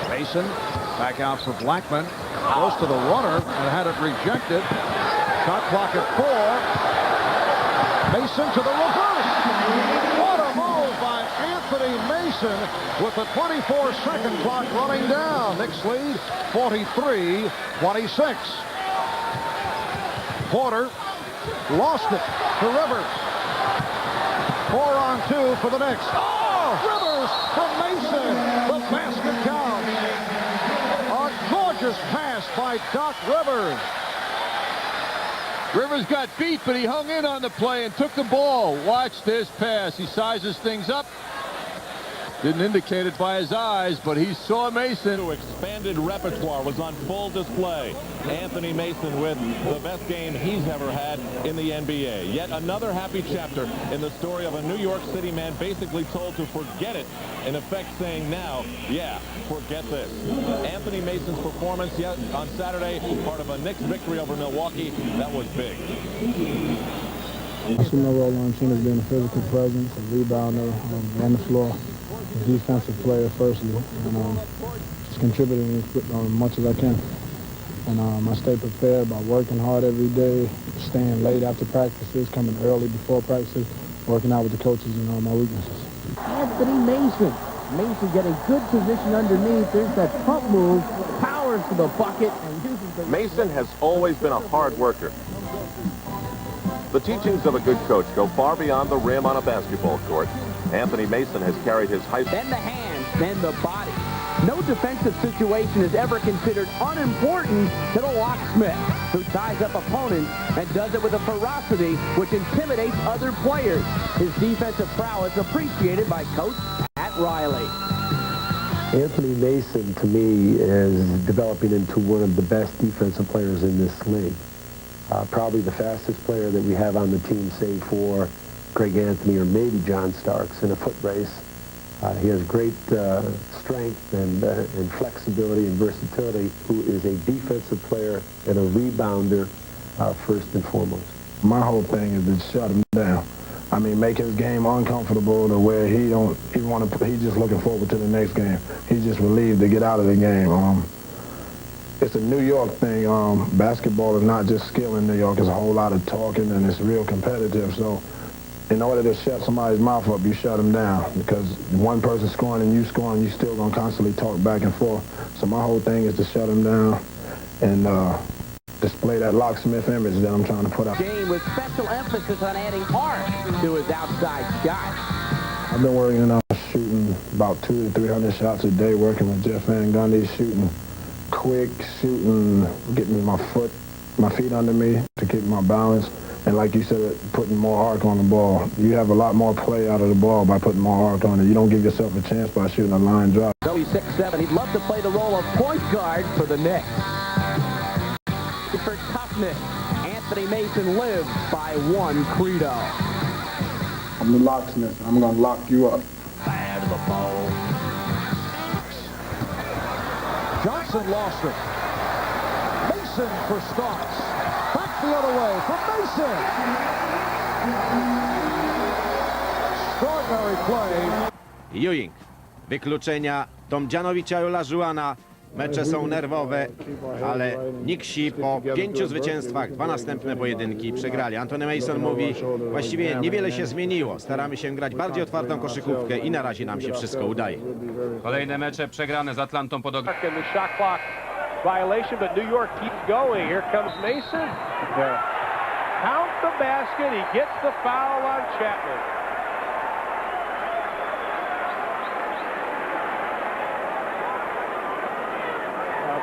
Mason back out for Blackman. Goes to the runner and had it rejected. Shot clock at 4. Mason to the reverse. What a move by Anthony Mason with the 24-second clock running down. Knicks lead 43-26. Porter lost it to Rivers. 4-on-2 for the Knicks. Oh! Rivers from Mason. The basket counts. A gorgeous pass by Doc Rivers. Rivers got beat, but he hung in on the play and took the ball. Watch this pass. He sizes things up. Didn't indicate it by his eyes, but he saw Mason. Expanded repertoire was on full display. Anthony Mason with the best game he's ever had in the NBA. Yet another happy chapter in the story of a New York City man basically told to forget it. In effect saying now, yeah, forget this. Anthony Mason's performance on Saturday, part of a Knicks victory over Milwaukee, that was big. I see my role on the team as being a physical presence, a rebounder, on the floor. Defensive player firstly, and just contributing as much as I can. And I stay prepared by working hard every day, staying late after practices, coming early before practices, working out with the coaches and all my weaknesses. Anthony Mason. Mason getting good position underneath. There's that pump move, powers to the bucket, and uses the... Mason has always been a hard worker. The teachings of a good coach go far beyond the rim on a basketball court. Anthony Mason has carried his high school... Then the hands, then the body. No defensive situation is ever considered unimportant to the locksmith, who ties up opponents and does it with a ferocity which intimidates other players. His defensive prowess appreciated by Coach Pat Riley. Anthony Mason, to me, is developing into one of the best defensive players in this league. Probably the fastest player that we have on the team, save for Greg Anthony or maybe John Starks in a foot race. He has great strength and flexibility and versatility, who is a defensive player and a rebounder first and foremost. My whole thing is to shut him down. I mean, make his game uncomfortable to where he's just looking forward to the next game. He's just relieved to get out of the game. It's a New York thing. Basketball is not just skill in New York. It's a whole lot of talking, and it's real competitive. So in order to shut somebody's mouth up, you shut them down, because one person scoring and you scoring, you still going to constantly talk back and forth. So my whole thing is to shut them down and display that locksmith image that I'm trying to put out. Game with special emphasis on adding arc to his outside shot. I've been working on shooting about 200 to 300 shots a day, working with Jeff Van Gundy, shooting quick, shooting, getting my feet under me to keep my balance. And like you said, putting more arc on the ball. You have a lot more play out of the ball by putting more arc on it. You don't give yourself a chance by shooting a line drive. He's 6'7". He'd love to play the role of point guard for the Knicks. For toughness, Anthony Mason lives by one credo. I'm the locksmith. I'm going to lock you up. Bad to the ball. Johnson lost it. Mason for Starks. Back the other way for Mason. Extraordinary play. Ewing. Wykluczenia Tomdzianowicza i Olajuwona. Mecze są nerwowe, ale Knicksi po 5 zwycięstwach, 2 następne pojedynki przegrali. Anthony Mason mówi, właściwie niewiele się zmieniło. Staramy się grać bardziej otwartą koszykówkę i na razie nam się wszystko udaje. Kolejne mecze przegrane z Atlantą pod The shot clock violation, but New York keeps going. Here comes Mason. Count the basket. He gets the foul on Chapman.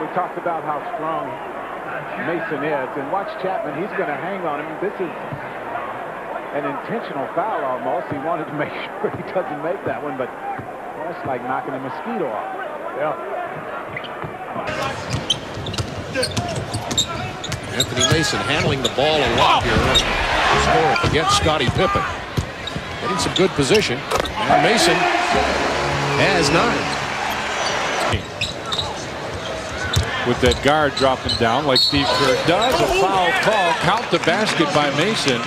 We talked about how strong Mason is, and watch Chapman. He's going to hang on him. This is an intentional foul almost. He wanted to make sure he doesn't make that one, but that's like knocking a mosquito off. Yeah. Anthony Mason handling the ball a lot here against Scottie Pippen. Getting some good position, and Mason has 9. With that guard dropping down like Steve Kerr does. A foul call. Count the basket by Mason.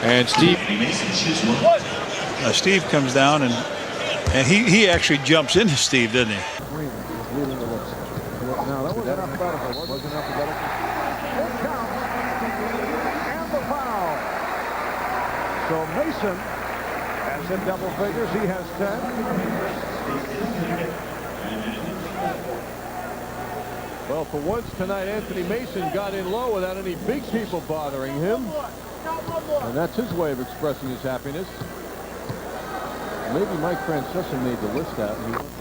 And Steve Steve comes down, and he actually jumps into Steve, doesn't he? Now, that was alphabetical. Wasn't alphabetical. Full count. And the foul. So Mason has in double figures. He has 10. Well, for once tonight, Anthony Mason got in low without any big people bothering him. And that's his way of expressing his happiness. Maybe Mike Francesa made the list out.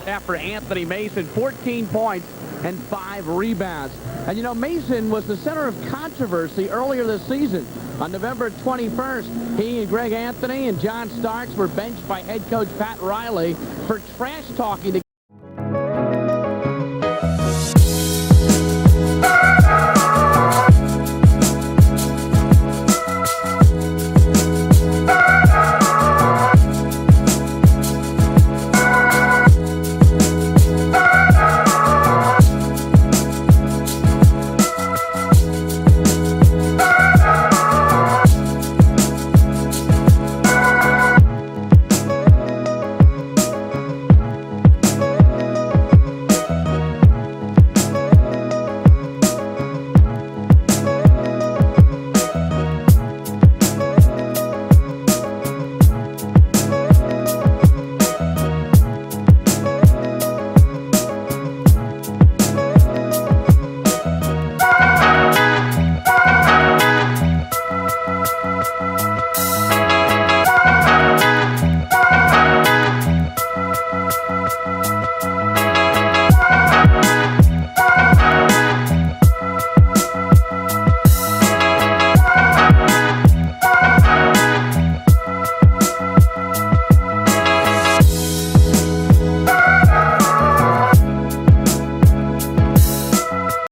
After Anthony Mason, 14 points and 5 rebounds. And, you know, Mason was the center of controversy earlier this season. On November 21st, he and Greg Anthony and John Starks were benched by head coach Pat Riley for trash talking to